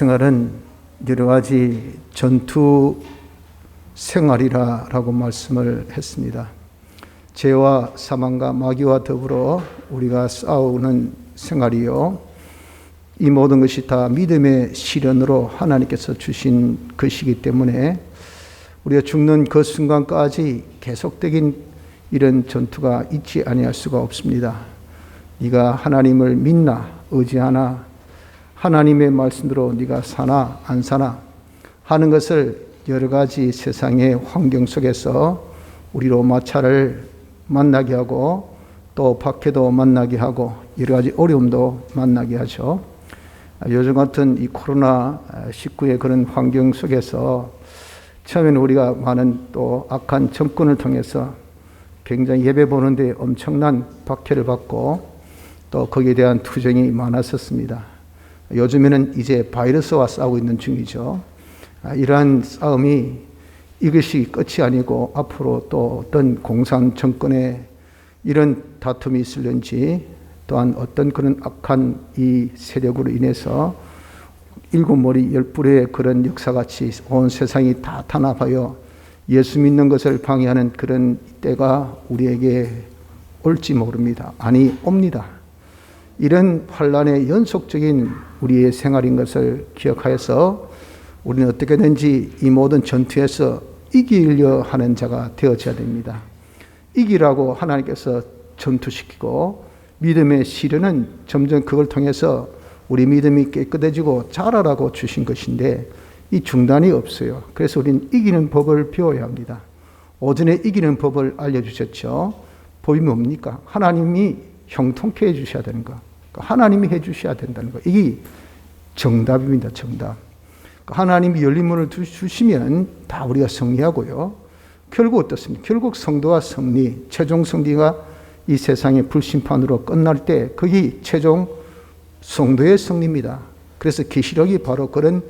신앙생활은 여러 가지 전투 생활이라고 말씀을 했습니다. 죄와 사망과 마귀와 더불어 우리가 싸우는 생활이요, 이 모든 것이 다 믿음의 시련으로 하나님께서 주신 것이기 때문에 우리가 죽는 그 순간까지 계속적인 이런 전투가 있지 아니할 수가 없습니다. 네가 하나님을 믿나 의지하나, 하나님의 말씀대로 네가 사나 안 사나 하는 것을 여러 가지 세상의 환경 속에서 우리로 마찰을 만나게 하고, 또 박해도 만나게 하고, 여러 가지 어려움도 만나게 하죠. 요즘 같은 이 코로나19의 그런 환경 속에서 처음에는 우리가 많은 또 악한 정권을 통해서 굉장히 예배 보는데 엄청난 박해를 받고, 또 거기에 대한 투쟁이 많았었습니다. 요즘에는 이제 바이러스와 싸우고 있는 중이죠. 이러한 싸움이 이것이 끝이 아니고 앞으로 또 어떤 공산 정권의 이런 다툼이 있을는지, 또한 어떤 그런 악한 이 세력으로 인해서 일곱 머리 열 뿔의 그런 역사같이 온 세상이 다 탄압하여 예수 믿는 것을 방해하는 그런 때가 우리에게 올지 모릅니다. 아니, 옵니다. 이런 환란의 연속적인 우리의 생활인 것을 기억하여서 우리는 어떻게든지 이 모든 전투에서 이기려 하는 자가 되어져야 됩니다. 이기라고 하나님께서 전투시키고, 믿음의 시련은 점점 그걸 통해서 우리 믿음이 깨끗해지고 자라라고 주신 것인데 이 중단이 없어요. 그래서 우리는 이기는 법을 배워야 합니다. 오전에 이기는 법을 알려주셨죠. 법이 뭡니까? 하나님이 형통케 해주셔야 되는 거, 하나님이 해주셔야 된다는 거, 이게 정답입니다. 정답. 하나님이 열린 문을 주시면 다 우리가 승리하고요. 결국 어떻습니까? 결국 성도와 승리, 최종 승리가 이 세상의 불심판으로 끝날 때 그게 최종 성도의 승리입니다. 그래서 계시록이 바로 그런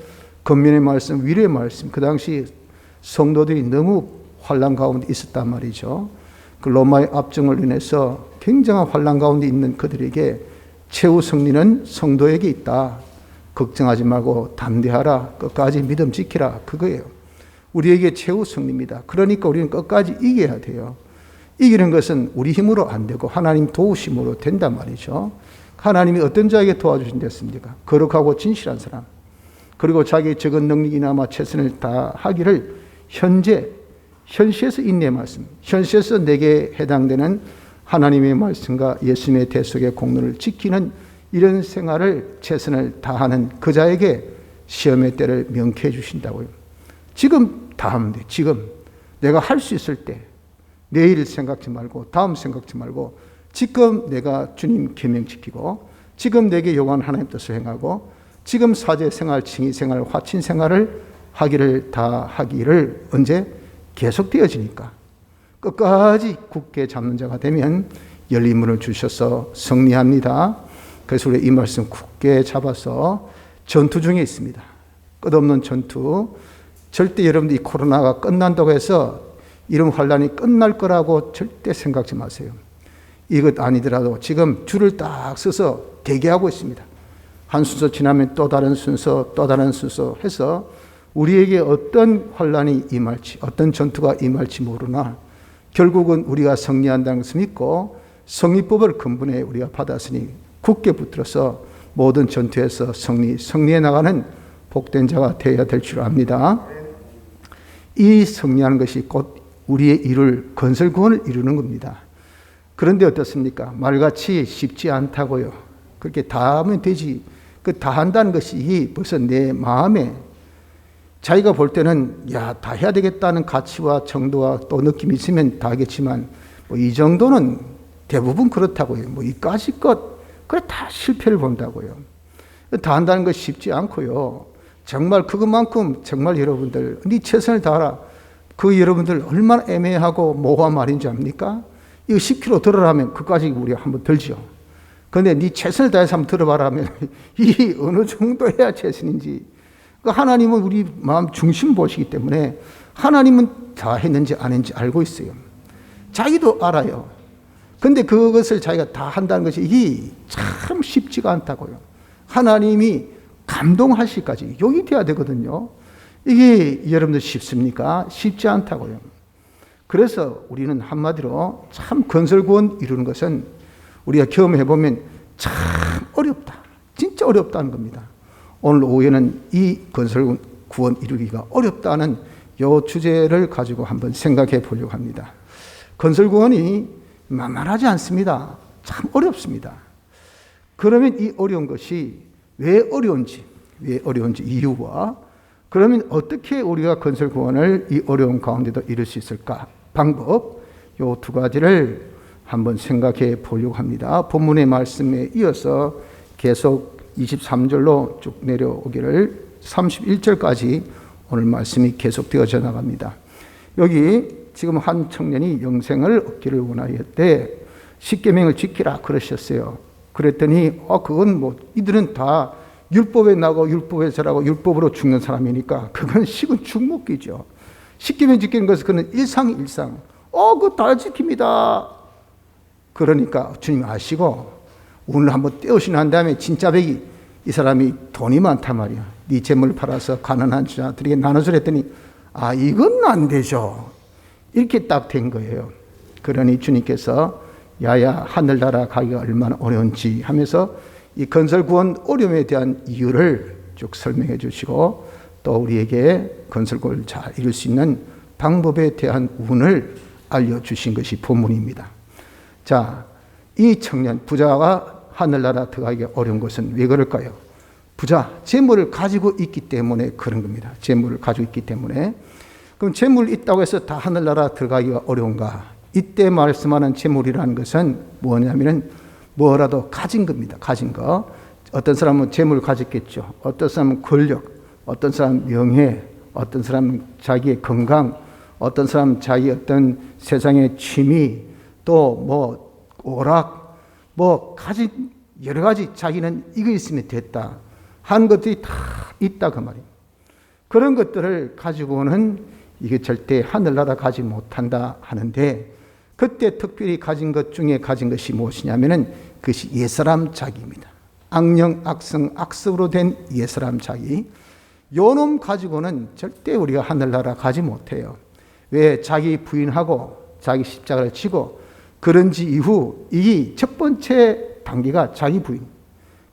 겉면의 말씀, 위로의 말씀, 그 당시 성도들이 너무 환난 가운데 있었단 말이죠. 그 로마의 압정을 인해서 굉장한 환난 가운데 있는 그들에게 최후 승리는 성도에게 있다. 걱정하지 말고 담대하라. 끝까지 믿음 지키라. 그거예요. 우리에게 최후 승리입니다. 그러니까 우리는 끝까지 이겨야 돼요. 이기는 것은 우리 힘으로 안 되고 하나님 도우심으로 된단 말이죠. 하나님이 어떤 자에게 도와주신댔습니까? 거룩하고 진실한 사람, 그리고 자기의 적은 능력이나마 최선을 다하기를 현시에서 인내의 말씀, 현시에서 내게 해당되는 하나님의 말씀과 예수님의 대속의 공로를 지키는 이런 생활을 최선을 다하는 그 자에게 시험의 때를 명쾌해 주신다고요. 지금 다 하면 돼. 지금 내가 할 수 있을 때, 내일 생각지 말고 다음 생각지 말고 지금 내가 주님 계명 지키고, 지금 내게 요구하는 하나님 뜻을 행하고, 지금 사제 생활, 칭의 생활, 화친 생활을 다 하기를 언제 계속되어지니까 끝까지 굳게 잡는 자가 되면 열린 문을 주셔서 승리합니다. 그래서 우리 이 말씀 굳게 잡아서 전투 중에 있습니다. 끝없는 전투. 절대 여러분들 이 코로나가 끝난다고 해서 이런 환란이 끝날 거라고 절대 생각지 마세요. 이것 아니더라도 지금 줄을 딱 서서 대기하고 있습니다. 한 순서 지나면 또 다른 순서, 또 다른 순서 해서 우리에게 어떤 환란이 임할지, 어떤 전투가 임할지 모르나 결국은 우리가 승리한다는 것을 믿고 승리법을 근본에 우리가 받았으니 굳게 붙들어서 모든 전투에서 승리해 나가는 복된 자가 되어야 될 줄 압니다. 이 승리하는 것이 곧 우리의 이룰 건설 구원을 이루는 겁니다. 그런데 어떻습니까? 말같이 쉽지 않다고요. 그렇게 다 하면 되지. 그 다 한다는 것이 벌써 내 마음에 자기가 볼 때는 다 해야 되겠다는 가치와 정도와 또 느낌이 있으면 다 하겠지만 이 정도는 대부분 그렇다고요. 이까지 것 그래 다 실패를 본다고요. 다 한다는 것이 쉽지 않고요. 정말 그것만큼 정말 여러분들 네 최선을 다하라. 그 여러분들 얼마나 애매하고 모호한 말인지 압니까? 이거 10km 들어라면 그까지 우리가 한번 들죠. 그런데 네 최선을 다해서 한번 들어봐라 하면 이 어느 정도 해야 최선인지. 하나님은 우리 마음 중심 보시기 때문에 하나님은 다 했는지 안 했는지 알고 있어요. 자기도 알아요. 그런데 그것을 자기가 다 한다는 것이 이게 참 쉽지가 않다고요. 하나님이 감동하시기까지 욕이 돼야 되거든요. 이게 여러분들 쉽습니까? 쉽지 않다고요. 그래서 우리는 한마디로 참 건설구원 이루는 것은 우리가 경험해보면 참 어렵다. 진짜 어렵다는 겁니다. 오늘 오후에는 이 건설구원 이루기가 어렵다는 이 주제를 가지고 한번 생각해 보려고 합니다. 건설구원이 만만하지 않습니다. 참 어렵습니다. 그러면 이 어려운 것이 왜 어려운지 이유와 그러면 어떻게 우리가 건설구원을 이 어려운 가운데도 이룰 수 있을까? 방법, 이 두 가지를 한번 생각해 보려고 합니다. 본문의 말씀에 이어서 계속 23절로 쭉 내려오기를 31절까지 오늘 말씀이 계속되어져 나갑니다. 여기 지금 한 청년이 영생을 얻기를 원하였대 십계명을 지키라 그러셨어요. 그랬더니 그건 뭐 이들은 다 율법에 나고 율법에 절하고 율법으로 죽는 사람이니까 그건 식은 죽먹기죠. 십계명 지키는 것은 그는 일상. 그거 다 지킵니다. 그러니까 주님 아시고 오늘 한번 떼우시 난 다음에 진짜 백이 이 사람이 돈이 많단 말이야. 네 재물을 팔아서 가난한 자들에게 나눠주라 했더니 이건 안 되죠. 이렇게 딱 된 거예요. 그러니 주님께서 야야 하늘나라 가기가 얼마나 어려운지 하면서 이 건설구원 어려움에 대한 이유를 쭉 설명해 주시고 또 우리에게 건설구원을 잘 이룰 수 있는 방법에 대한 운을 알려주신 것이 본문입니다. 자, 이 청년 부자가 하늘나라 들어가기가 어려운 것은 왜 그럴까요? 부자, 재물을 가지고 있기 때문에 그런 겁니다. 재물을 가지고 있기 때문에. 그럼 재물이 있다고 해서 다 하늘나라 들어가기가 어려운가? 이때 말씀하는 재물이라는 것은 뭐냐면은 뭐라도 가진 겁니다. 가진 거. 어떤 사람은 재물을 가졌겠죠. 어떤 사람은 권력, 어떤 사람은 명예, 어떤 사람은 자기의 건강, 어떤 사람은 자기 어떤 세상의 취미, 또 뭐 오락, 뭐 가진 여러 가지 자기는 이거 있으면 됐다 하는 것들이 다 있다 그 말이에요. 그런 것들을 가지고는 이게 절대 하늘나라 가지 못한다 하는데 그때 특별히 가진 것 중에 가진 것이 무엇이냐면은 그것이 옛사람 자기입니다. 악령, 악성, 악습으로 된 옛사람 자기. 요놈 가지고는 절대 우리가 하늘나라 가지 못해요. 왜? 자기 부인하고 자기 십자가를 지고 그런지 이후 이 첫 번째 단계가 자기 부인.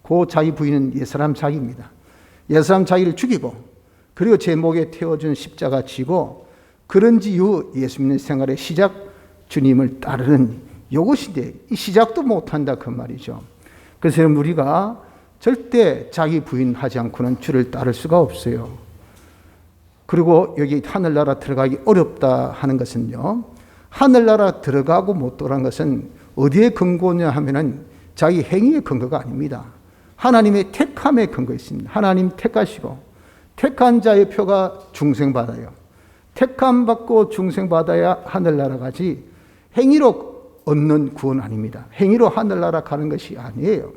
그 자기 부인은 옛사람 자기입니다. 옛사람 자기를 죽이고 그리고 제 목에 태워준 십자가 지고 그런지 이후 예수 믿는 생활의 시작 주님을 따르는 이것인데 이 시작도 못한다 그 말이죠. 그래서 우리가 절대 자기 부인하지 않고는 주를 따를 수가 없어요. 그리고 여기 하늘나라 들어가기 어렵다 하는 것은요. 하늘나라 들어가고 못 들어간 것은 어디에 근거냐 하면은 자기 행위의 근거가 아닙니다. 하나님의 택함에 근거 있습니다. 하나님 택하시고 택한 자의 표가 중생받아요. 택함 받고 중생받아야 하늘나라 가지 행위로 얻는 구원 아닙니다. 행위로 하늘나라 가는 것이 아니에요.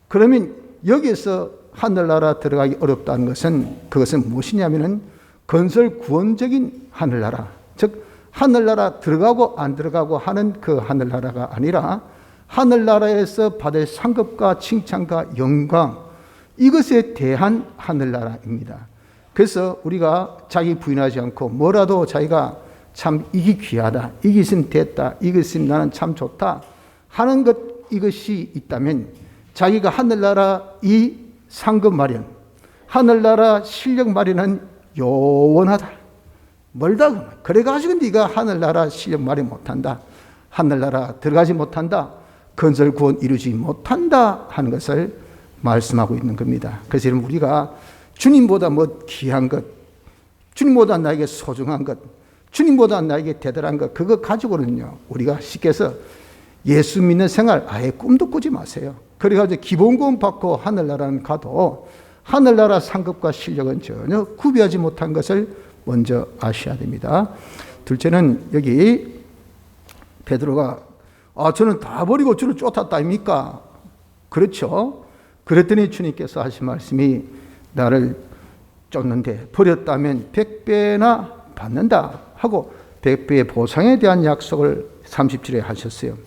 그러면 여기서 하늘나라 들어가기 어렵다는 것은 그것은 무엇이냐면은 건설 구원적인 하늘나라, 즉 하늘나라 들어가고 안 들어가고 하는 그 하늘나라가 아니라 하늘나라에서 받을 상급과 칭찬과 영광 이것에 대한 하늘나라입니다. 그래서 우리가 자기 부인하지 않고 뭐라도 자기가 참 이게 귀하다, 이게 있으면 됐다, 이게 있으면 나는 참 좋다 하는 것 이것이 있다면 자기가 하늘나라 이 상급 마련, 하늘나라 실력 마련은 요원하다. 멀다. 그래가지고 네가 하늘나라 실력 마련 못한다. 하늘나라 들어가지 못한다. 건설 구원 이루지 못한다 하는 것을 말씀하고 있는 겁니다. 그래서 여러분 우리가 주님보다 뭐 귀한 것, 주님보다 나에게 소중한 것, 주님보다 나에게 대단한 것 그거 가지고는요 우리가 쉽게 해서 예수 믿는 생활 아예 꿈도 꾸지 마세요. 그래가지고 기본구원 받고 하늘나라는 가도 하늘나라 상급과 실력은 전혀 구비하지 못한 것을 먼저 아셔야 됩니다. 둘째는 여기 베드로가 저는 다 버리고 주를 쫓았다 아닙니까? 그렇죠. 그랬더니 주님께서 하신 말씀이 나를 쫓는데 버렸다면 100배나 받는다 하고 100배의 보상에 대한 약속을 30절에 하셨어요.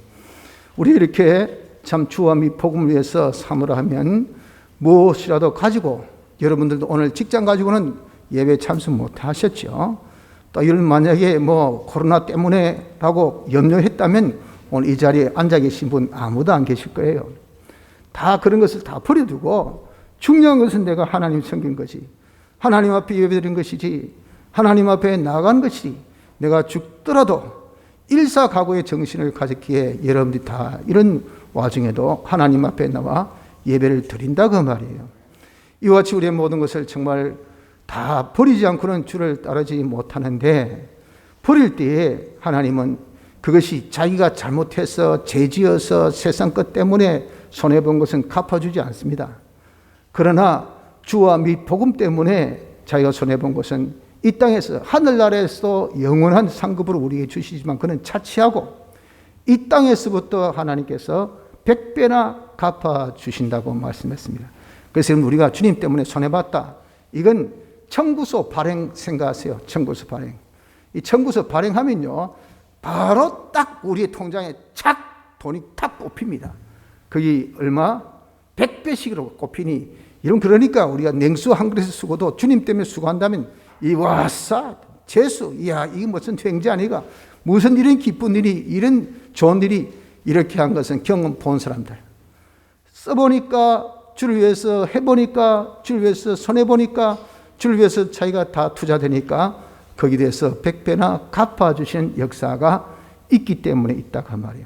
우리 이렇게 참 주와 및 복음을 위해서 사모라 하면 무엇이라도 가지고 여러분들도 오늘 직장 가지고는 예배 참석 못 하셨죠. 또 이런 만약에 코로나 때문에 라고 염려했다면 오늘 이 자리에 앉아 계신 분 아무도 안 계실 거예요. 다 그런 것을 다 버려두고 중요한 것은 내가 하나님 섬긴 것이, 하나님 앞에 예배드린 것이지, 하나님 앞에 나간 것이, 내가 죽더라도 일사각오의 정신을 가졌기에 여러분들이 다 이런 와중에도 하나님 앞에 나와 예배를 드린다 그 말이에요. 이와 같이 우리의 모든 것을 정말 다 버리지 않고는 주를 따르지 못하는데, 버릴 때에 하나님은 그것이 자기가 잘못해서 죄지어서 세상 것 때문에 손해본 것은 갚아주지 않습니다. 그러나 주와 및 복음 때문에 자기가 손해본 것은 이 땅에서 하늘나라에서 영원한 상급으로 우리에게 주시지만 그는 차치하고 이 땅에서부터 하나님께서 100배나 갚아주신다고 말씀했습니다. 그래서 우리가 주님 때문에 손해봤다, 이건 청구서 발행 생각하세요. 청구서 발행. 이 청구서 발행하면요, 바로 딱 우리의 통장에 착 돈이 탁 꼽힙니다. 그게 얼마? 100배씩으로 꼽히니, 이런, 그러니까 우리가 냉수 한 그릇을 쓰고도 주님 때문에 수고한다면 이 와싸 재수, 이야 이게 무슨 횡재 아니가, 무슨 이런 기쁜 일이, 이런 좋은 일이 이렇게 한 것은 경험 본 사람들. 써보니까 주를 위해서, 해보니까 주를 위해서, 손해보니까 주를 위해서 자기가 다 투자되니까 거기에 대해서 100배나 갚아주신 역사가 있기 때문에 있다고 말이에요.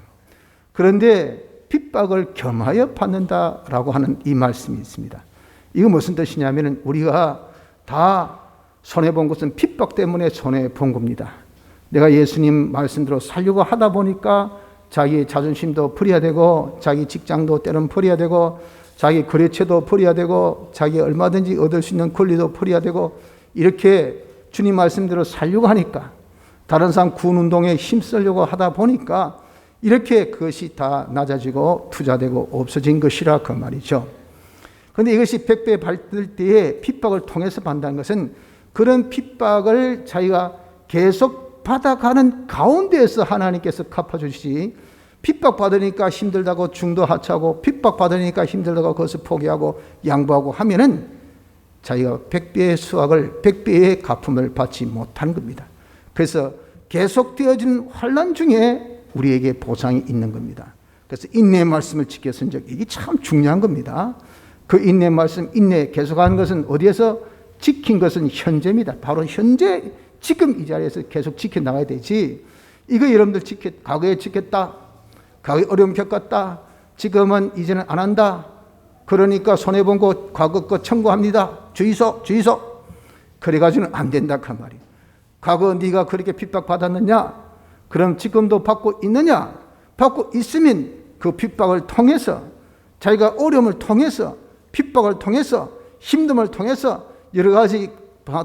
그런데 핍박을 겸하여 받는다라고 하는 이 말씀이 있습니다. 이거 무슨 뜻이냐면 우리가 다 손해본 것은 핍박 때문에 손해본 겁니다. 내가 예수님 말씀대로 살려고 하다 보니까 자기의 자존심도 버려야 되고, 자기 직장도 때로는 버려야 되고, 자기 거래처도 버려야 되고, 자기 얼마든지 얻을 수 있는 권리도 버려야 되고, 이렇게 주님 말씀대로 살려고 하니까, 다른 사람 구운운동에 힘쓰려고 하다 보니까 이렇게 그것이 다 낮아지고 투자되고 없어진 것이라 그 말이죠. 그런데 이것이 100배 받을 때에 핍박을 통해서 받는다는 것은 그런 핍박을 자기가 계속 받아가는 가운데에서 하나님께서 갚아주시지, 핍박 받으니까 힘들다고 중도 하차하고, 핍박 받으니까 힘들다고 그것을 포기하고 양보하고 하면은 자기가 100배의 수확을, 100배의 갚음을 받지 못한 겁니다. 그래서 계속되어지는 환난 중에 우리에게 보상이 있는 겁니다. 그래서 인내의 말씀을 지켜 쓴 적, 이게 참 중요한 겁니다. 그 인내 말씀, 인내 계속하는 것은 어디에서 지킨 것은 현재입니다. 바로 현재, 지금 이 자리에서 계속 지켜나가야 되지, 이거 여러분들 과거에 지켰다, 과거에 어려움 겪었다, 지금은 이제는 안 한다, 그러니까 손해본 거 과거 거 청구합니다, 주의소 그래가지고는 안 된다 그 말이에요. 과거 네가 그렇게 핍박받았느냐? 그럼 지금도 받고 있느냐? 받고 있으면 그 핍박을 통해서, 자기가 어려움을 통해서, 핍박을 통해서, 힘듦을 통해서, 여러 가지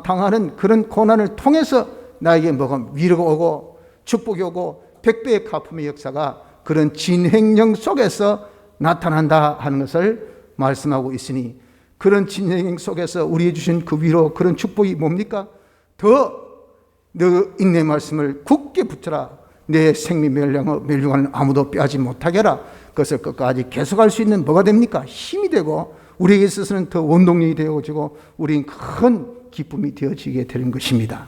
당하는 그런 고난을 통해서 나에게 뭐가 위로가 오고 축복이 오고 100배의 갚음의 역사가 그런 진행령 속에서 나타난다 하는 것을 말씀하고 있으니, 그런 진행령 속에서 우리에게 주신 그 위로, 그런 축복이 뭡니까? 더 너 인내 말씀을 굳게 붙여라. 내 생명 멸류관을 아무도 빼앗지 못하게 하라. 그것을 끝까지 계속할 수 있는 뭐가 됩니까? 힘이 되고, 우리에게 있어서는 더 원동력이 되어지고, 우리는 큰 기쁨이 되어지게 되는 것입니다.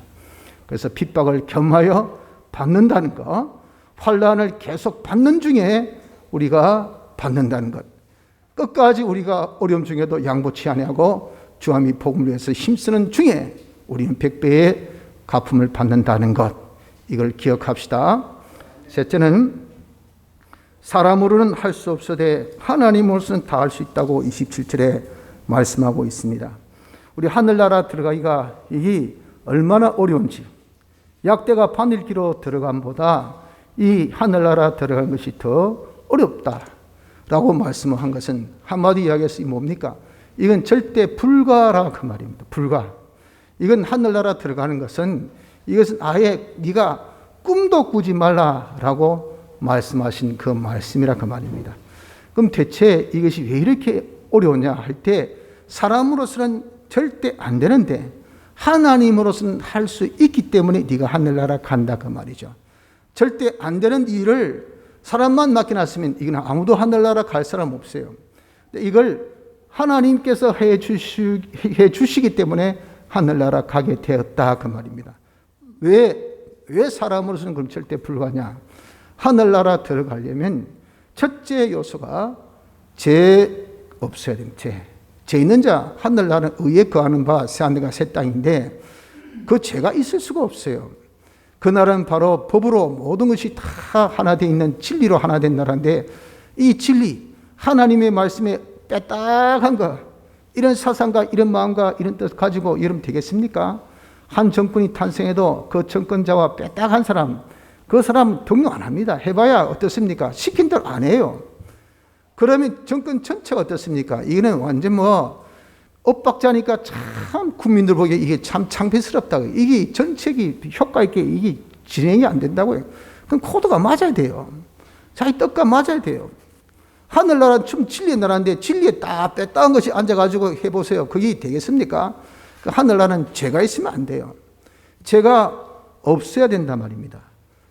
그래서 핍박을 겸하여 받는다는 것, 환난을 계속 받는 중에 우리가 받는다는 것, 끝까지 우리가 어려움 중에도 양보치 아니하고 주와 및 복음을 위해서 힘쓰는 중에 우리는 100배의 갚음을 받는다는 것, 이걸 기억합시다. 셋째는 사람으로는 할 수 없으되 하나님으로서는 다 할 수 있다고 27절에 말씀하고 있습니다. 우리 하늘나라 들어가기가 이게 얼마나 어려운지, 약대가 바늘기로 들어감보다 이 하늘나라 들어간 것이 더 어렵다라고 말씀을 한 것은 한마디 이야기해서 뭡니까? 이건 절대 불가라 그 말입니다. 불가. 이건 하늘나라 들어가는 것은, 이것은 아예 네가 꿈도 꾸지 말라라고 말씀하신 그 말씀이라 그 말입니다. 그럼 대체 이것이 왜 이렇게 어려우냐 할 때, 사람으로서는 절대 안 되는데 하나님으로서는 할 수 있기 때문에 네가 하늘나라 간다 그 말이죠. 절대 안 되는 일을 사람만 맡겨놨으면 이건 아무도 하늘나라 갈 사람 없어요. 이걸 하나님께서 해 주시기 때문에 하늘나라 가게 되었다 그 말입니다. 왜 사람으로서는 그럼 절대 불가냐? 하늘나라 들어가려면 첫째 요소가 죄 없어야 됩니다. 죄 있는 자, 하늘나라는 의에 거하는 바 새하늘과 새 땅인데 그 죄가 있을 수가 없어요. 그 나라는 바로 법으로 모든 것이 다 하나 되어 있는 진리로 하나 된 나라인데 이 진리, 하나님의 말씀에 빼딱한 거, 이런 사상과 이런 마음과 이런 뜻 가지고 여러분 되겠습니까? 한 정권이 탄생해도 그 정권자와 빼딱한 사람, 그 사람 동요 안 합니다. 해봐야 어떻습니까? 시킨 대로 안 해요. 그러면 정권 전체가 어떻습니까? 이거는 완전 엇박자니까 참 국민들 보기에 이게 참 창피스럽다고. 이게 정책이 효과 있게 이게 진행이 안 된다고요. 그럼 코드가 맞아야 돼요. 자기 뜻과 맞아야 돼요. 하늘나라는 좀 진리의 나라인데 진리에 딱 빼딱한 것이 앉아가지고 해보세요. 그게 되겠습니까? 그 하늘나라는 죄가 있으면 안 돼요. 죄가 없어야 된단 말입니다.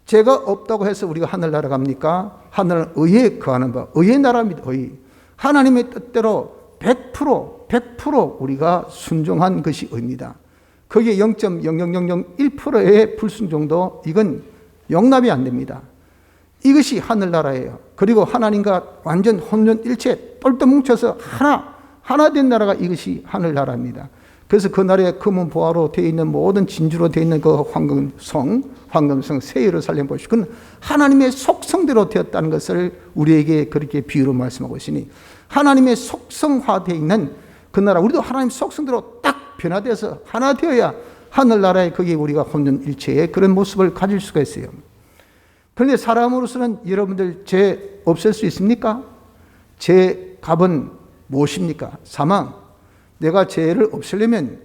죄가 없다고 해서 우리가 하늘나라 갑니까? 하늘은 의에 거하는 바, 의의 나라입니다. 의. 하나님의 뜻대로 100% 우리가 순종한 것이 의입니다. 거기에 0.00001%의 불순종도 이건 용납이 안 됩니다. 이것이 하늘나라예요. 그리고 하나님과 완전 혼연일체 똘똘 뭉쳐서 하나 된 나라가 이것이 하늘나라입니다. 그래서 그 나라에 금은 보화로 되어 있는 모든 진주로 되어 있는 그 황금성 새 예루살렘 보시고 그건 하나님의 속성대로 되었다는 것을 우리에게 그렇게 비유로 말씀하고 있으니 하나님의 속성화되어 있는 그 나라, 우리도 하나님 속성대로 딱 변화되어서 하나 되어야 하늘나라에 거기에 우리가 혼연일체의 그런 모습을 가질 수가 있어요. 그런데 사람으로서는 여러분들 죄 없앨 수 있습니까? 죄 값은 무엇입니까? 사망. 내가 죄를 없애려면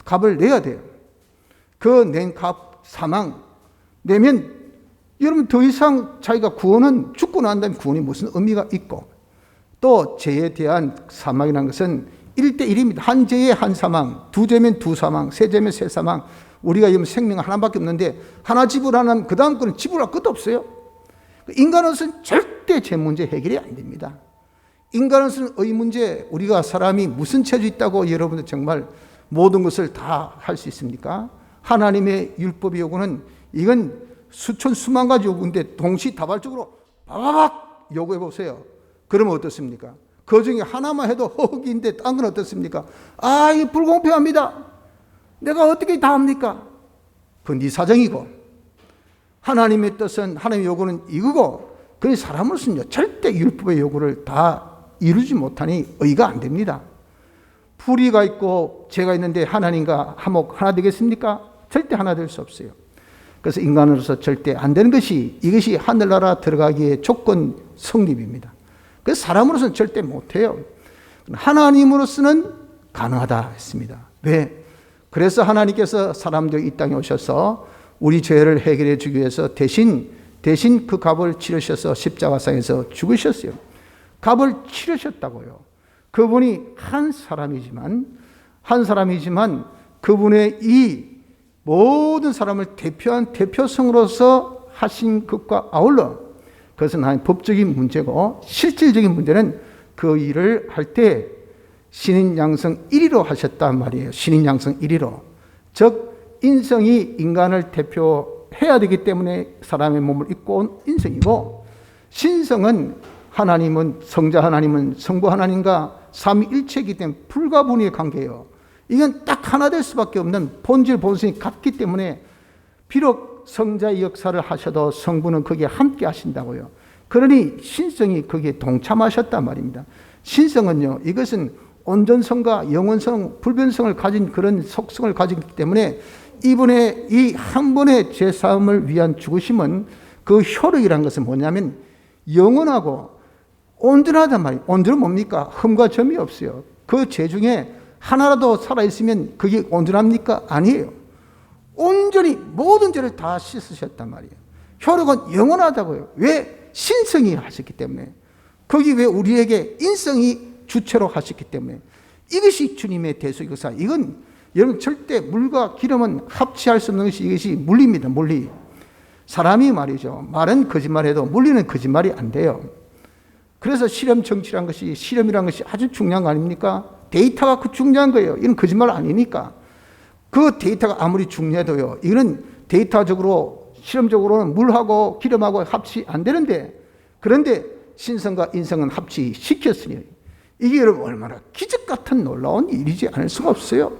값을 내야 돼요. 그 낸 값, 사망 내면 여러분 더 이상 자기가 구원은 죽고 난 다음에 구원이 무슨 의미가 있고 또 죄에 대한 사망이라는 것은 1대1입니다. 한 죄에 한 사망, 두 죄면 두 사망, 세 죄면 세 사망. 우리가 지금 생명 하나밖에 없는데 하나 지불하면 그 다음 거는 지불할 것도 없어요. 인간으로서는 절대 죄 문제 해결이 안 됩니다. 인간으로서는 의 문제, 우리가 사람이 무슨 체주 있다고 여러분들 정말 모든 것을 다 할 수 있습니까? 하나님의 율법의 요구는 이건 수천 수만 가지 요구인데 동시다발적으로 바바박 요구해 보세요. 그러면 어떻습니까? 그 중에 하나만 해도 허기인데 딴 건 어떻습니까? 아, 이게 불공평합니다. 내가 어떻게 다 합니까? 그건 네 사정이고 하나님의 뜻은 하나님의 요구는 이거고 그 사람으로서는요 절대 율법의 요구를 다 이루지 못하니 의가 안 됩니다. 불의가 있고 죄가 있는데 하나님과 화목 하나 되겠습니까? 절대 하나 될 수 없어요. 그래서 인간으로서 절대 안 되는 것이 이것이 하늘나라 들어가기의 조건 성립입니다. 그래서 사람으로서는 절대 못해요. 하나님으로서는 가능하다 했습니다. 왜? 그래서 하나님께서 사람들 이 땅에 오셔서 우리 죄를 해결해 주기 위해서 대신 그 값을 치르셔서 십자가상에서 죽으셨어요. 값을 치르셨다고요. 그분이 한 사람이지만 그분의 이 모든 사람을 대표한 대표성으로서 하신 것과 아울러 그것은 한 법적인 문제고 실질적인 문제는 그 일을 할 때 신인 양성 1위로 하셨단 말이에요. 신인 양성 1위로. 즉 인성이 인간을 대표해야 되기 때문에 사람의 몸을 입고 온 인성이고 신성은 하나님은 성자 하나님은 성부 하나님과 삼위일체이기 때문에 불가분의 관계예요. 이건 딱 하나 될 수밖에 없는 본질 본성이 같기 때문에 비록 성자의 역사를 하셔도 성부는 거기에 함께 하신다고요. 그러니 신성이 거기에 동참하셨단 말입니다. 신성은요, 이것은 온전성과 영원성, 불변성을 가진 그런 속성을 가지기 때문에 이분의 이 한 번의 죄사함을 위한 죽으심은 그 효력이라는 것은 뭐냐면 영원하고 온전하단 말이에요. 온전은 뭡니까? 흠과 점이 없어요. 그 죄 중에 하나라도 살아있으면 그게 온전합니까? 아니에요. 온전히 모든 죄를 다 씻으셨단 말이에요. 효력은 영원하다고요. 왜? 신성이 하셨기 때문에. 거기 왜 우리에게 인성이 주체로 하셨기 때문에. 이것이 주님의 대속의 역사. 이건 여러분 절대 물과 기름은 합치할 수 없는 것이 이것이 물리입니다. 물리. 사람이 말이죠. 말은 거짓말해도 물리는 거짓말이 안 돼요. 그래서 실험 정치란 것이, 실험이란 것이 아주 중요한 거 아닙니까? 데이터가 그 중요한 거예요. 이건 거짓말 아니니까. 그 데이터가 아무리 중요해도요, 이거는 데이터적으로, 실험적으로는 물하고 기름하고 합치 안 되는데, 그런데 신성과 인성은 합치시켰으니, 이게 여러분 얼마나 기적 같은 놀라운 일이지 않을 수가 없어요.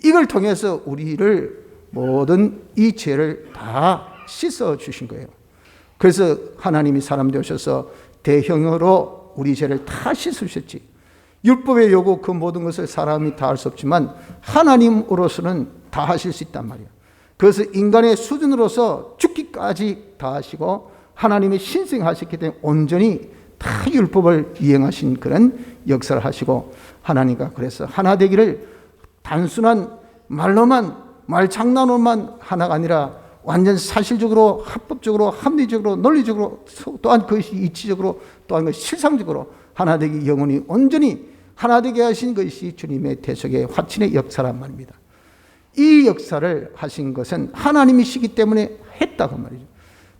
이걸 통해서 우리를 모든 이 죄를 다 씻어 주신 거예요. 그래서 하나님이 사람 되셔서 대형으로 우리 죄를 다 씻으셨지. 율법의 요구 그 모든 것을 사람이 다 할 수 없지만 하나님으로서는 다 하실 수 있단 말이에요. 그래서 인간의 수준으로서 죽기까지 다 하시고 하나님의 신성하셨기 때문에 온전히 다 율법을 이행하신 그런 역사를 하시고, 하나님과 그래서 하나 되기를 단순한 말로만, 말장난으로만 하나가 아니라 완전 사실적으로, 합법적으로, 합리적으로, 논리적으로, 또한 그것이 이치적으로, 또한 그것이 실상적으로 하나 되기, 영원히 온전히 하나 되게 하신 것이 주님의 대속의 화친의 역사란 말입니다. 이 역사를 하신 것은 하나님이시기 때문에 했다고 말이죠.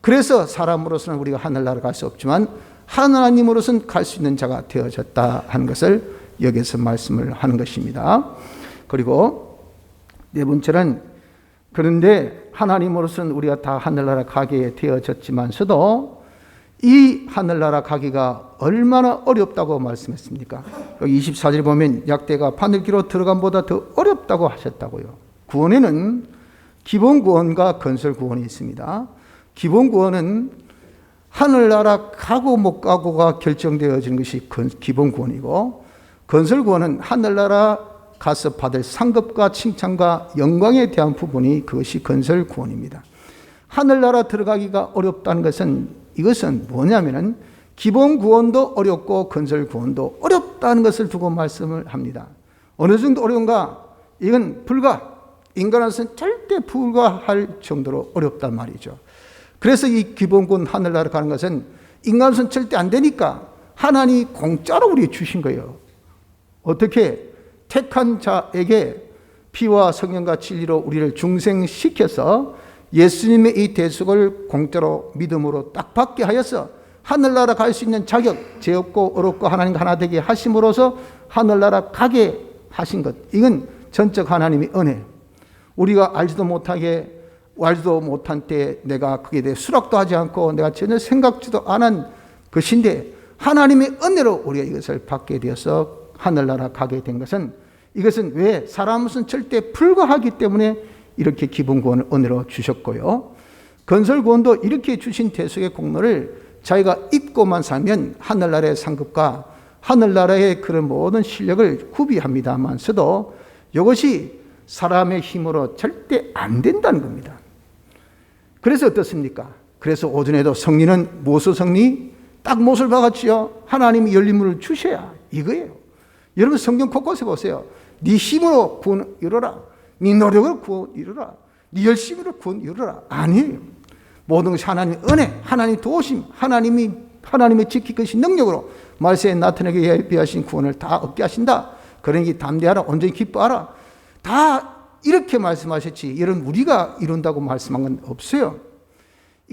그래서 사람으로서는 우리가 하늘나라 갈 수 없지만 하나님으로서는 갈 수 있는 자가 되어졌다 하는 것을 여기서 말씀을 하는 것입니다. 그리고 네 번째는, 그런데 하나님으로서는 우리가 다 하늘나라 가게 되어졌지만서도 이 하늘나라 가기가 얼마나 어렵다고 말씀했습니까? 여기 24절 보면 약대가 바늘기로 들어감보다 더 어렵다고 하셨다고요. 구원에는 기본 구원과 건설 구원이 있습니다. 기본 구원은 하늘나라 가고 못 가고가 결정되어지는 것이 기본 구원이고, 건설 구원은 하늘나라 가서 받을 상급과 칭찬과 영광에 대한 부분이, 그것이 건설 구원입니다. 하늘나라 들어가기가 어렵다는 것은, 이것은 뭐냐면은 기본 구원도 어렵고 건설 구원도 어렵다는 것을 두고 말씀을 합니다. 어느 정도 어려운가? 이건 인간으로서는 절대 불가할 정도로 어렵단 말이죠. 그래서 이 기본 구원 하늘나라 가는 것은 인간으로서는 절대 안 되니까 하나님이 공짜로 우리에게 주신 거예요. 어떻게? 택한 자에게 피와 성령과 진리로 우리를 중생시켜서 예수님의 이 대속을 공짜로 믿음으로 딱 받게 하여서 하늘나라 갈 수 있는 자격, 죄 없고 어렵고 하나님과 하나 되게 하심으로써 하늘나라 가게 하신 것, 이건 전적 하나님의 은혜. 우리가 알지도 못한 때에 내가 그게 대해 수락도 하지 않고 내가 전혀 생각지도 않은 것인데 하나님의 은혜로 우리가 이것을 받게 되어서 하늘나라 가게 된 것은, 이것은 왜? 사람은 절대 불가하기 때문에 이렇게 기본 구원을 은혜로 주셨고요. 건설 구원도 이렇게 주신 대속의 공로를 자기가 입고만 살면 하늘나라의 상급과 하늘나라의 그런 모든 실력을 구비합니다만서도 이것이 사람의 힘으로 절대 안 된다는 겁니다. 그래서 어떻습니까? 그래서 오전에도 성리는 무엇의 성리? 딱 못을 박았지요. 하나님이 열림을 주셔야 이거예요. 여러분 성경 곳곳에 보세요. 네 힘으로 구원 이루라. 네 노력으로 구원 이루라. 네 열심으로 구원 이루라. 아니에요. 모든 것이 하나님의 은혜, 하나님의 도우심, 하나님의 지킬 것이 능력으로 말세에 나타나게 예비하신 구원을 다 얻게 하신다. 그러니 담대하라, 온전히 기뻐하라. 다 이렇게 말씀하셨지, 여러분 우리가 이룬다고 말씀한 건 없어요.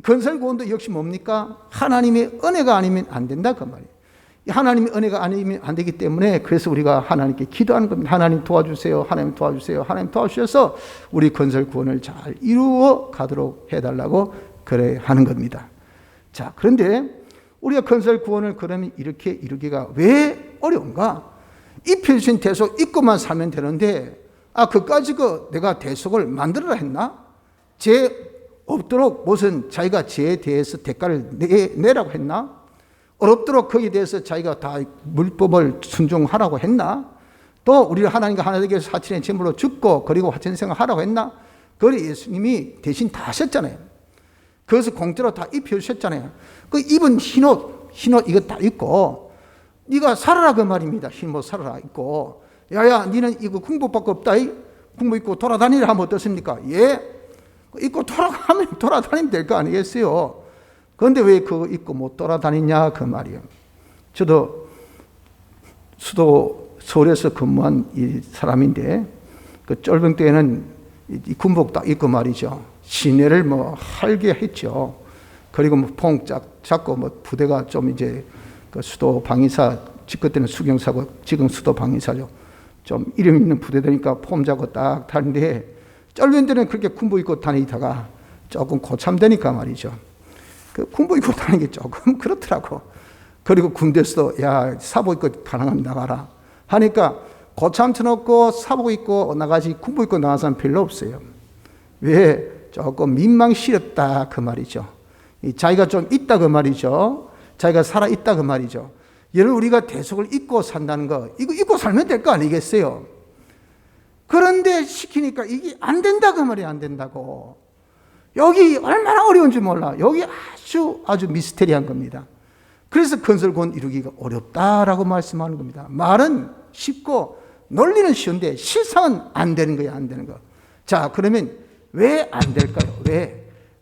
건설 구원도 역시 뭡니까? 하나님의 은혜가 아니면 안 된다 그 말이에요. 하나님의 은혜가 아니면 안 되기 때문에 그래서 우리가 하나님께 기도하는 겁니다. 하나님 도와주세요. 하나님 도와주세요. 하나님 도와주셔서 우리 건설 구원을 잘 이루어 가도록 해달라고 그래 하는 겁니다. 자, 그런데 우리가 건설 구원을 그러면 이렇게 이루기가 왜 어려운가? 입혀주신 대속 입고만 살면 되는데, 그까지 내가 대속을 만들어라 했나? 죄 없도록 무슨 자기가 죄에 대해서 대가를 내라고 했나? 어렵도록 거기에 대해서 자기가 다 물법을 순종하라고 했나? 또 우리를 하나님과 하나 되게 해서 사실의 제물로 죽고 그리고 화천생을 하라고 했나? 그걸 예수님이 대신 다 하셨잖아요. 그래서 공짜로 다 입혀주셨잖아요. 그 입은 흰옷 이거 다 입고 네가 살아라 그 말입니다. 흰옷 살아라 입고, 야야 니는 이거 궁복밖에 없다. 궁복 입고 돌아다니라 하면 어떻습니까? 예, 입고 돌아다니면 될 거 아니겠어요? 그런데 왜 그거 입고 못 돌아다니냐 그 말이에요. 저도 서울에서 근무한 이 사람인데, 그 쫄병 때에는 이 군복 딱 입고 말이죠. 시내를 활게 했죠. 그리고 퐁 잡고 부대가 좀 이제 그 수도 방위사, 그때는 수경사고 지금 수도 방위사죠. 좀 이름 있는 부대되니까 폼 잡고 딱 타는데 짧은 데는 그렇게 군복 입고 다니다가 조금 고참되니까 말이죠. 그 군복 입고 다니는 게 조금 그렇더라고. 그리고 군대에서도 야 사복 입고 가능하면 나가라 하니까 고참 쳐놓고 사복 입고 나가지 군복 입고 나가는 사람 별로 없어요. 왜? 조금 민망스럽다 그 말이죠. 자기가 좀 있다 그 말이죠. 자기가 살아 있다 그 말이죠. 여러분 우리가 대속을 입고 산다는 거 이거 입고 살면 될 거 아니겠어요? 그런데 시키니까 이게 안 된다 그 말이 안 된다고. 여기 얼마나 어려운지 몰라. 여기 아주 미스테리한 겁니다. 그래서 건설구원 이루기가 어렵다라고 말씀하는 겁니다. 말은 쉽고 논리는 쉬운데 실상은 안 되는 거예요. 안 되는 거. 자, 그러면 왜 안 될까요?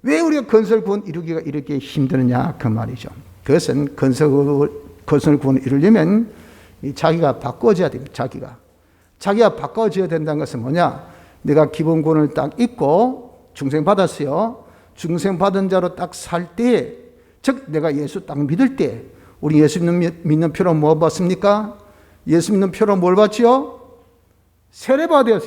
왜 우리가 건설구원 이루기가 이렇게 힘드느냐 그 말이죠. 그것은 건설구원을 이루려면 자기가 바꿔져야 됩니다. 자기가 바꿔져야 된다는 것은 뭐냐? 내가 기본구원을 딱 잊고 중생 받았어요. 중생 받은 자로 딱 살 때, 즉 내가 예수 딱 믿을 때, 우리 예수 믿는 표로 뭐 받습니까? 예수 믿는 표로 뭘 받지요? 세례 받아요.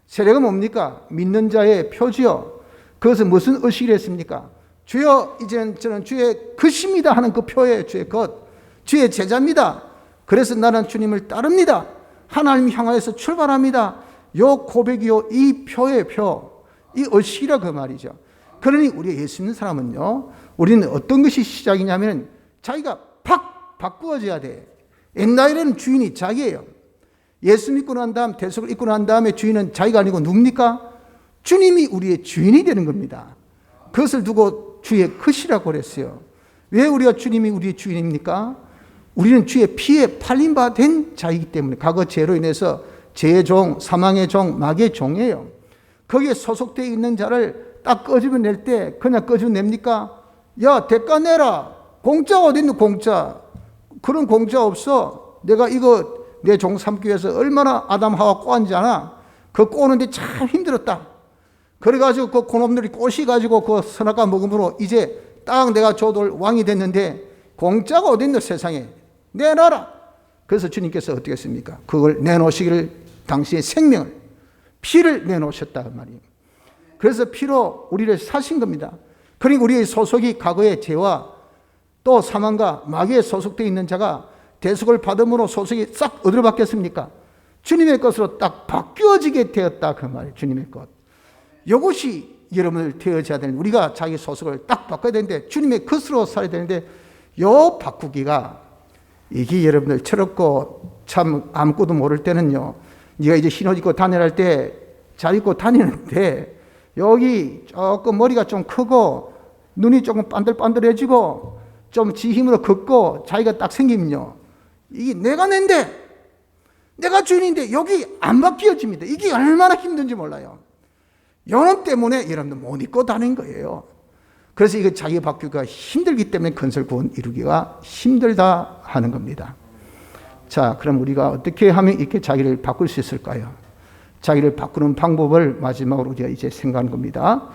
세례가 뭡니까? 믿는 자의 표지요. 그것은 무슨 의식을 했습니까? 주여 이제는 저는 주의 것입니다 하는 그 표예요. 주의 것, 주의 제자입니다. 그래서 나는 주님을 따릅니다. 하나님 향하여서 출발합니다. 요 고백이요 이 표의 표, 이 의식이라 그 말이죠. 그러니 우리 예수 믿는 사람은요, 우리는 어떤 것이 시작이냐면 자기가 팍 바꾸어져야 돼. 옛날에는 주인이 자기예요. 예수 믿고 난 다음, 대속을 입고 난 다음에 주인은 자기가 아니고 누굽니까? 주님이 우리의 주인이 되는 겁니다. 그것을 두고 주의 것이라고 그랬어요. 왜 우리가 주님이 우리의 주인입니까? 우리는 주의 피에 팔린 바 된 자이기 때문에 과거 죄로 인해서 죄의 종, 사망의 종, 마귀의 종이에요. 거기에 소속되어 있는 자를 딱 꺼집어 낼 때 그냥 꺼집어 냅니까? 야 대가 내라. 공짜 어디 있는 공짜. 그런 공짜 없어. 내가 이거 내 종 삼기 위해서 얼마나 아담 하와 꼬았는지 아나? 그 꼬는데 참 힘들었다. 그래가지고 그 고놈들이 꼬시가지고 그 선악과 먹음으로 이제 딱 내가 저돌 왕이 됐는데 공짜가 어디 있는 세상에 내놔라. 그래서 주님께서 어떻게 했습니까? 그걸 내놓으시기를 당신의 생명을 피를 내놓으셨다 그 말이에요. 그래서 피로 우리를 사신 겁니다. 그러니까 우리의 소속이 과거의 죄와 또 사망과 마귀에 소속되어 있는 자가 대속을 받음으로 소속이 싹 어디로 바뀌었습니까? 주님의 것으로 딱 바뀌어지게 되었다 그 말이에요. 주님의 것. 이것이 여러분들 되어져야 되는, 우리가 자기 소속을 딱 바꿔야 되는데 주님의 것으로 살아야 되는데 요 바꾸기가 이게 여러분들 철없고 참 아무것도 모를 때는요, 네가 이제 흰옷 입고 다니랄 때 잘 입고 다니는데 여기 조금 머리가 좀 크고 눈이 조금 반들반들해지고 좀 지 힘으로 걷고 자기가 딱 생기면요, 이게 내가 낸데 내가 주인인데 여기 안 바뀌어집니다. 이게 얼마나 힘든지 몰라요. 요놈 때문에 여러분들 못 입고 다니는 거예요. 그래서 이거 자기 바뀌기가 힘들기 때문에 건설구원 이루기가 힘들다 하는 겁니다. 자, 그럼 우리가 어떻게 하면 이렇게 자기를 바꿀 수 있을까요? 자기를 바꾸는 방법을 마지막으로 우리가 이제 생각하는 겁니다.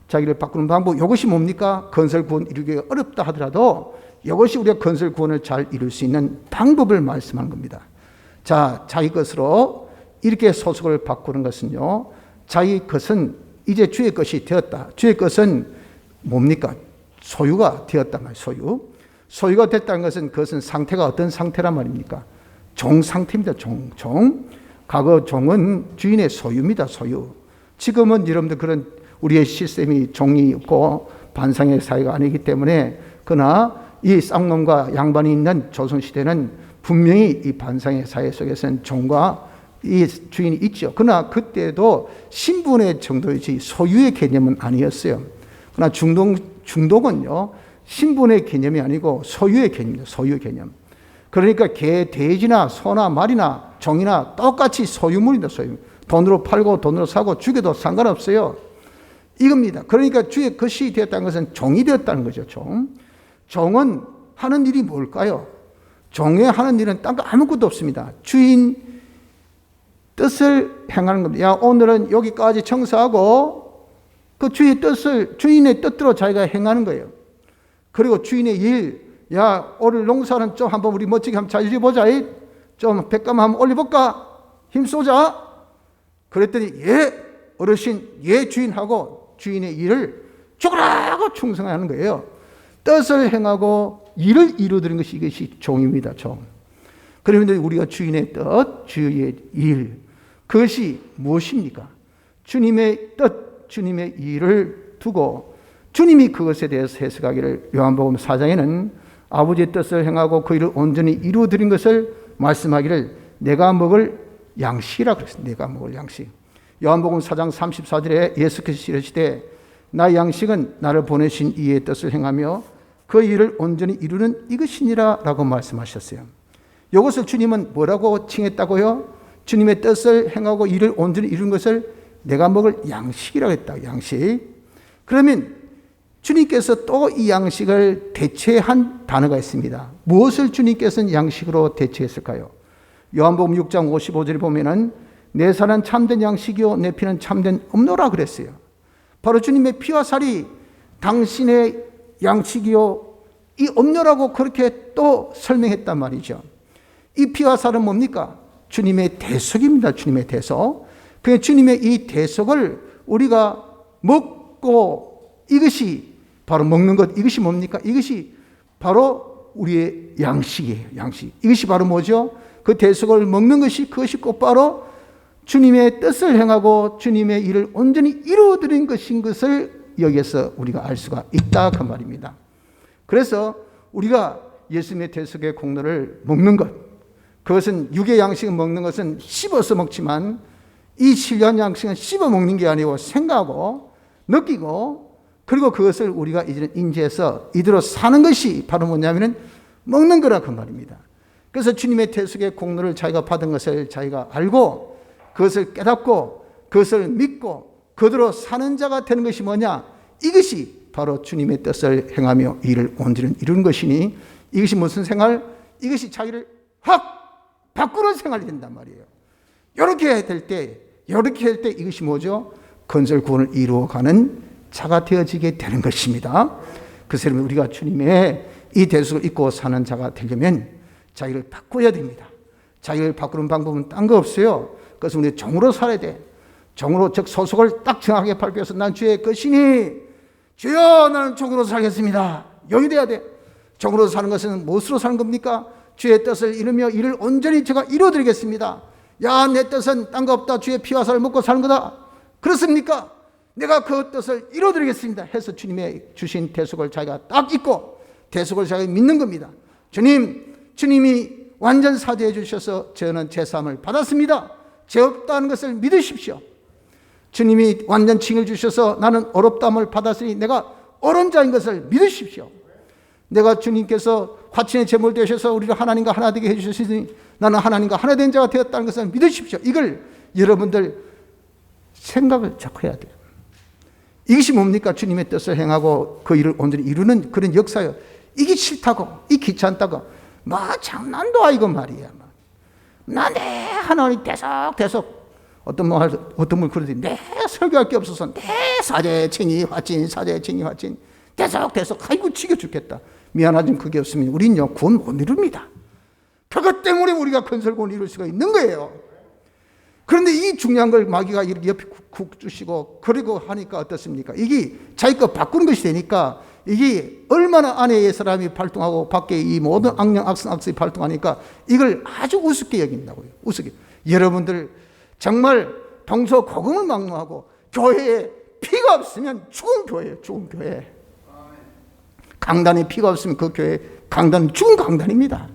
자기를 바꾸는 방법, 이것이 뭡니까? 건설구원 이루기가 어렵다 하더라도 이것이 우리가 건설구원을 잘 이룰 수 있는 방법을 말씀하는 겁니다. 자, 자기 것으로 이렇게 소속을 바꾸는 것은요, 자기 것은 이제 주의 것이 되었다. 주의 것은 뭡니까? 소유가 되었단 말이에요. 소유가 됐다는 것은 그것은 상태가 어떤 상태란 말입니까? 종 상태입니다. 종. 과거 종은 주인의 소유입니다. 소유. 지금은 여러분들 그런 우리의 시스템이 종이 없고 반상의 사회가 아니기 때문에, 그러나 이 쌍놈과 양반이 있는 조선시대는 분명히 이 반상의 사회 속에서는 종과 이 주인이 있죠. 그러나 그때도 신분의 정도이지 소유의 개념은 아니었어요. 그러나 중동은요, 신분의 개념이 아니고 소유의 개념이에요. 소유의 개념. 그러니까 개, 돼지나 소나 말이나 종이나 똑같이 소유물이다. 소유. 돈으로 팔고 돈으로 사고 죽여도 상관없어요. 이겁니다. 그러니까 주의 것이 되었다는 것은 종이 되었다는 거죠. 종은 하는 일이 뭘까요? 종의 하는 일은 딴 거 아무것도 없습니다. 주인 뜻을 행하는 겁니다. 야, 오늘은 여기까지 청소하고 그 주인의 뜻대로 자기가 행하는 거예요. 그리고 주인의 일, 야, 오늘 농사는 좀 한번 우리 멋지게 한번 잘 지어보자. 좀 백감 한번 올려볼까? 힘쏘자. 그랬더니 예, 어르신, 예 주인하고 주인의 일을 죽으라고 충성하는 거예요. 뜻을 행하고 일을 이루어드리는 것이 이것이 종입니다. 종. 그러면 우리가 주인의 뜻, 주의 일, 그것이 무엇입니까? 주님의 뜻, 주님의 일을 두고 주님이 그것에 대해서 해석하기를 요한복음 4장에는 아버지의 뜻을 행하고 그 일을 온전히 이루어드린 것을 말씀하기를 내가 먹을 양식이라 그랬어요. 내가 먹을 양식. 요한복음 4장 34절에 예수께서 이르시되 나의 양식은 나를 보내신 이의 뜻을 행하며 그 일을 온전히 이루는 이것이니라 라고 말씀하셨어요. 이것을 주님은 뭐라고 칭했다고요? 주님의 뜻을 행하고 일을 온전히 이루는 것을 내가 먹을 양식이라고 했다. 양식. 그러면 주님께서 또 이 양식을 대체한 단어가 있습니다. 무엇을 주님께서는 양식으로 대체했을까요? 요한복음 6장 55절에 보면은 내 살은 참된 양식이요 내 피는 참된 음료라 그랬어요. 바로 주님의 피와 살이 당신의 양식이요 이 음료라고 그렇게 또 설명했단 말이죠. 이 피와 살은 뭡니까? 주님의 대속입니다. 주님의 대속. 그 주님의 이 대속을 우리가 먹고 이것이 바로 먹는 것, 이것이 뭡니까? 이것이 바로 우리의 양식이에요. 양식. 이것이 바로 뭐죠? 그 대속을 먹는 것이 그것이 곧바로 주님의 뜻을 행하고 주님의 일을 온전히 이루어드린 것인 것을 여기에서 우리가 알 수가 있다 그 말입니다. 그래서 우리가 예수님의 대속의 공로를 먹는 것, 그것은 육의 양식을 먹는 것은 씹어서 먹지만 이 신령한 양식은 씹어 먹는 게 아니고 생각하고 느끼고 그리고 그것을 우리가 이제는 인지해서 이대로 사는 것이 바로 뭐냐면은 먹는 거라 그 말입니다. 그래서 주님의 대속의 공로를 자기가 받은 것을 자기가 알고 그것을 깨닫고 그것을 믿고 그대로 사는 자가 되는 것이 뭐냐? 이것이 바로 주님의 뜻을 행하며 일을 온전히 이루는 것이니 이것이 무슨 생활? 이것이 자기를 확 바꾸는 생활이 된단 말이에요. 이렇게 될 때 이것이 뭐죠? 건설 구원을 이루어가는 자가 되어지게 되는 것입니다. 그래서 여러분 우리가 주님의 이 대속을 잊고 사는 자가 되려면 자기를 바꿔야 됩니다. 자기를 바꾸는 방법은 딴 거 없어요. 그래서 우리 종으로 살아야 돼. 종으로 즉 소속을 딱 정확하게 발표해서 난 주의 것이니 주여 나는 종으로 살겠습니다. 여기 돼야 돼. 종으로 사는 것은 무엇으로 사는 겁니까? 주의 뜻을 이루며 이를 온전히 제가 이루어드리겠습니다. 야, 내 뜻은 딴 거 없다. 주의 피와 살을 먹고 사는 거다. 그렇습니까? 내가 그 뜻을 이루어드리겠습니다 해서 주님의 주신 대속을 자기가 딱 잊고 대속을 자기가 믿는 겁니다. 주님이 완전 사죄해 주셔서 저는 제사함을 받았습니다. 죄 없다는 것을 믿으십시오. 주님이 완전 칭을 주셔서 나는 어렵다함을 받았으니 내가 어려운 자인 것을 믿으십시오. 내가 주님께서 화친의 제물 되셔서 우리를 하나님과 하나 되게 해주셨으니 나는 하나님과 하나 된 자가 되었다는 것을 믿으십시오. 이걸 여러분들 생각을 자꾸 해야 돼요. 이것이 뭡니까? 주님의 뜻을 행하고 그 일을 온전히 이루는 그런 역사예요. 이게 싫다고, 이 귀찮다고, 장난도 아니고 말이야. 내 하나님 대속. 어떤 분 그러더니 내 설교할 게 없어서 내 사제칭이 화친 대속 아이고 지겨 죽겠다. 미안하지만 그게 없으면 우리는요 구원 못 이룹니다. 그것 때문에 우리가 건설구원을 이룰 수가 있는 거예요. 그런데 이 중요한 걸 마귀가 이렇게 옆에 국 주시고 그리고 하니까 어떻습니까? 이게 자기 거 바꾸는 것이 되니까 이게 얼마나 안에 사람이 발동하고 밖에 이 모든 악령 악성이 발동하니까 이걸 아주 우습게 여긴다고요. 우습게. 여러분들 정말 동서고금을 막론하고 교회에 피가 없으면 죽은 교회예요. 죽은 교회. 강단에 피가 없으면 그 교회 강단은 죽은 강단입니다.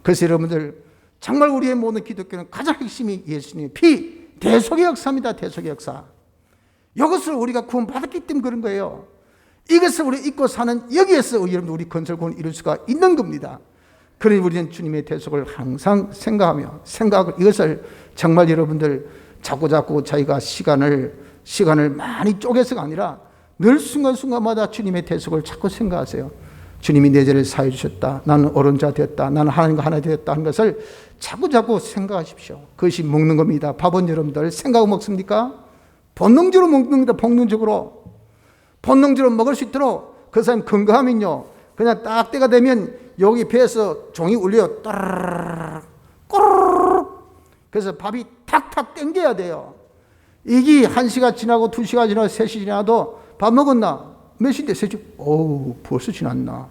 그래서 여러분들 정말 우리의 모든 기독교는 가장 핵심이 예수님의 피, 대속의 역사입니다. 대속의 역사. 이것을 우리가 구원받았기 때문에 그런 거예요. 이것을 우리 잊고 사는 여기에서 여러분들 우리 건설구원을 이룰 수가 있는 겁니다. 그러니 우리는 주님의 대속을 항상 생각하고 이것을 정말 여러분들 자꾸 자기가 시간을 많이 쪼개서가 아니라 늘 순간순간마다 주님의 대속을 자꾸 생각하세요. 주님이 내 죄를 사해 주셨다. 나는 어려운 자 되었다. 나는 하나님과 하나 되었다 하는 것을 자꾸 생각하십시오. 그것이 먹는 겁니다. 밥은 여러분들 생각하고 먹습니까? 본능적으로 먹는 겁니다. 본능적으로 먹을 수 있도록 그 사람이 건강하면요. 그냥 딱 때가 되면 여기 배에서 종이 울려요. 따르르르 꼬르르르. 그래서 밥이 탁탁 땡겨야 돼요. 이게 1시간 지나고 2시간 지나고 3시 지나도 밥 먹었나? 몇 시인데 3시? 어우, 벌써 지났나?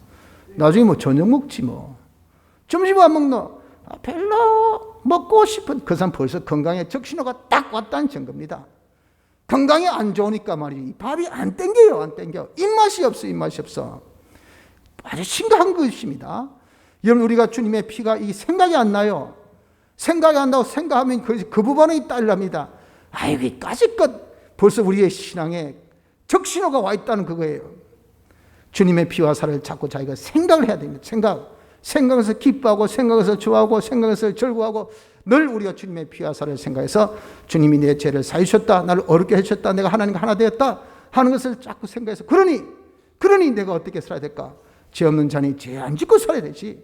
나중에 뭐 저녁 먹지 뭐. 점심 안 먹나? 별로 먹고 싶은 그 사람 벌써 건강에 적신호가 딱 왔다는 증거입니다. 건강이 안 좋으니까 말이지. 밥이 안 땡겨요, 안 땡겨. 입맛이 없어, 입맛이 없어. 아주 심각한 것입니다. 여러분, 우리가 주님의 피가 이 생각이 안 나요. 생각이 안 나고 생각하면 그 부분이 딸랍니다. 여기까지껏 벌써 우리의 신앙에 적신호가 와 있다는 그거예요. 주님의 피와 살을 자꾸 자기가 생각을 해야 됩니다. 생각해서 기뻐하고, 생각해서 좋아하고, 생각해서 즐거워하고, 늘 우리가 주님의 피와 살을 생각해서 주님이 내 죄를 사하셨다, 나를 어렵게 하셨다, 내가 하나님과 하나 되었다 하는 것을 자꾸 생각해서, 그러니 내가 어떻게 살아야 될까? 죄 없는 자니 죄 안 짓고 살아야 되지.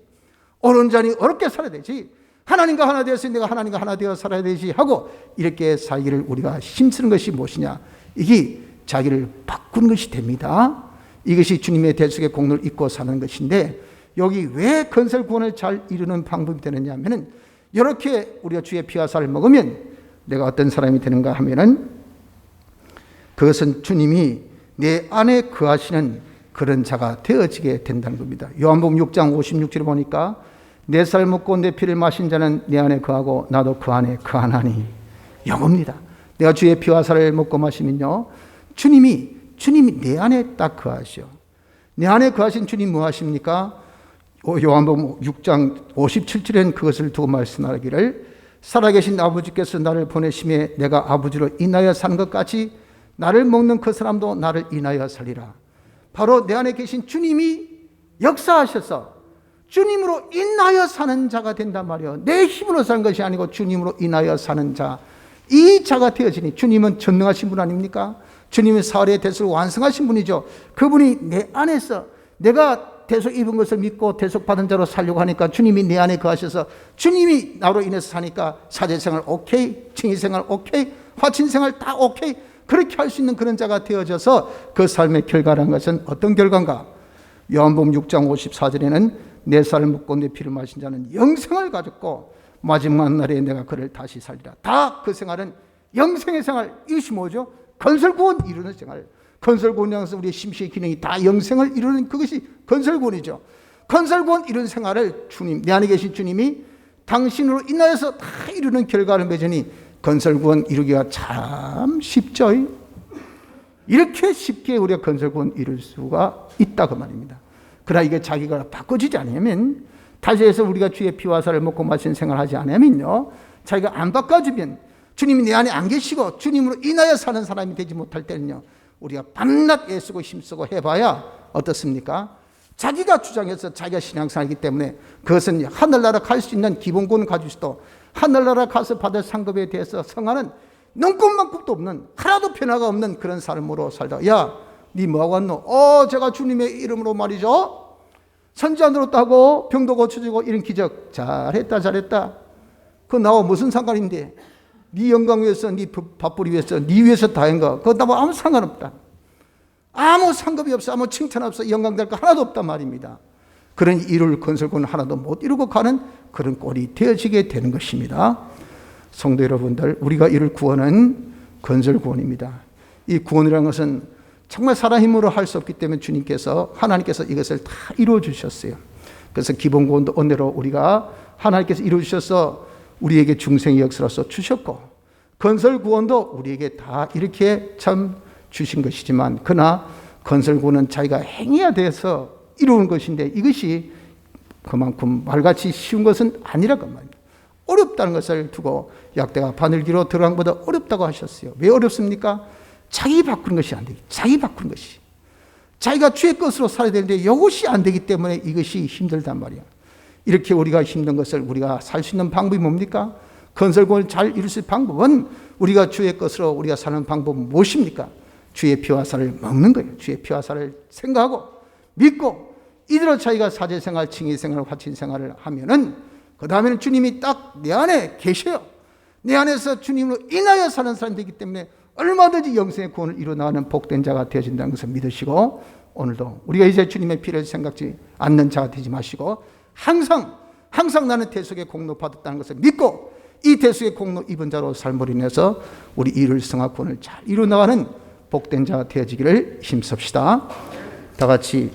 어려운 자니 어렵게 살아야 되지. 하나님과 하나 되었으니 내가 하나님과 하나 되어 살아야 되지 하고, 이렇게 살기를 우리가 힘쓰는 것이 무엇이냐? 이게 자기를 바꾸는 것이 됩니다. 이것이 주님의 대속의 공로를 잊고 사는 것인데, 여기 왜 건설 구원을 잘 이루는 방법이 되느냐 하면은, 이렇게 우리가 주의 피와 살을 먹으면 내가 어떤 사람이 되는가 하면은, 그것은 주님이 내 안에 거하시는 그런 자가 되어지게 된다는 겁니다. 요한복음 6장 56절에 보니까 내 살 먹고 내 피를 마신 자는 내 안에 거하고 나도 그 안에 거하나니, 영어입니다. 내가 주의 피와 살을 먹고 마시면요, 주님이 내 안에 딱 거하시오. 내 안에 거하신 주님 뭐 하십니까? 요한복음 6장 57절엔 그것을 두고 말씀하기를, 살아계신 아버지께서 나를 보내심에 내가 아버지로 인하여 사는 것 같이 나를 먹는 그 사람도 나를 인하여 살리라. 바로 내 안에 계신 주님이 역사하셔서 주님으로 인하여 사는 자가 된단 말이에요. 내 힘으로 사는 것이 아니고 주님으로 인하여 사는 자, 이 자가 되어지니, 주님은 전능하신 분 아닙니까? 주님은 사울의 대속을 완성하신 분이죠. 그분이 내 안에서, 내가 대속 입은 것을 믿고 대속 받은 자로 살려고 하니까 주님이 내 안에 거하셔서, 주님이 나로 인해서 사니까 사제생활 오케이, 칭의생활 오케이, 화친생활 다 오케이, 그렇게 할 수 있는 그런 자가 되어져서 그 삶의 결과라는 것은 어떤 결과인가? 요한복음 6장 54절에는 내 살을 먹고 내 피를 마신 자는 영생을 가졌고 마지막 날에 내가 그를 다시 살리라. 다 그 생활은 영생의 생활. 이것이 뭐죠? 건설구원 이루는 생활. 건설구원에서 우리의 심시의 기능이 다 영생을 이루는 그것이 건설구원이죠. 건설구원 이루는 생활을 주님, 내 안에 계신 주님이 당신으로 인하여서 다 이루는 결과를 맺으니 건설구원 이루기가 참 쉽죠. 이렇게 쉽게 우리가 건설구원 이룰 수가 있다고 말입니다. 그러나 이게 자기가 바꿔지지 않으면, 다시 해서 우리가 주의 피와 살을 먹고 마시는 생활을 하지 않으면요, 자기가 안 바꿔주면, 주님이 내 안에 안 계시고 주님으로 인하여 사는 사람이 되지 못할 때는요, 우리가 밤낮 애쓰고 힘쓰고 해봐야 어떻습니까? 자기가 주장해서 자기가 신앙생활이기 때문에 그것은 하늘나라 갈 수 있는 기본권을 가지고 있어도 하늘나라 가서 받을 상급에 대해서 성하는 눈꼽만큼도 없는, 하나도 변화가 없는 그런 삶으로 살다가, 야, 니 뭐하고 왔노? 제가 주님의 이름으로 말이죠, 선지 안 들었다고 병도 고쳐지고 이런 기적 잘했다. 그거 나와 무슨 상관인데? 네 영광 위해서, 네 밥벌이 위해서, 네 위해서 다 한 거, 그거 나와 아무 상관없다. 아무 상급이 없어, 아무 칭찬 없어, 영광될 거 하나도 없단 말입니다. 그런 이룰 건설구는 하나도 못 이루고 가는 그런 꼴이 되어지게 되는 것입니다. 성도 여러분들, 우리가 이룰 구원은 건설구원입니다. 이 구원이라는 것은 정말 사람 힘으로 할 수 없기 때문에 하나님께서 이것을 다 이루어 주셨어요. 그래서 기본구원도 은혜로 우리가 하나님께서 이루어 주셔서 우리에게 중생의 역사로서 주셨고, 건설구원도 우리에게 다 이렇게 참 주신 것이지만, 그러나 건설구원은 자기가 행해야 돼서 이루는 것인데, 이것이 그만큼 말같이 쉬운 것은 아니라고 말입니다. 어렵다는 것을 두고 약대가 바늘기로 들어간 것보다 어렵다고 하셨어요. 왜 어렵습니까? 자기 바꾸는 것이 안 되기. 자기 바꾸는 것이. 자기가 주의 것으로 살아야 되는데 이것이 안 되기 때문에 이것이 힘들단 말이야. 이렇게 우리가 힘든 것을 우리가 살 수 있는 방법이 뭡니까? 건설구원을 잘 이룰 수 있는 방법은, 우리가 주의 것으로 우리가 사는 방법은 무엇입니까? 주의 피와 살을 먹는 거예요. 주의 피와 살을 생각하고 믿고 이대로 자기가 사제생활, 칭의생활, 화친생활을 하면은, 그 다음에는 주님이 딱 내 안에 계셔요. 내 안에서 주님으로 인하여 사는 사람이 되기 때문에 얼마든지 영생의 구원을 이루어나가는 복된 자가 되어진다는 것을 믿으시고, 오늘도 우리가 이제 주님의 피를 생각지 않는 자가 되지 마시고, 항상 나는 대속의 공로 받았다는 것을 믿고 이 대속의 공로 입은 자로 삶으로 인해서 우리 이룰 성화권을 잘 이루어나가는 복된 자가 되어지기를 힘씁시다. 다 같이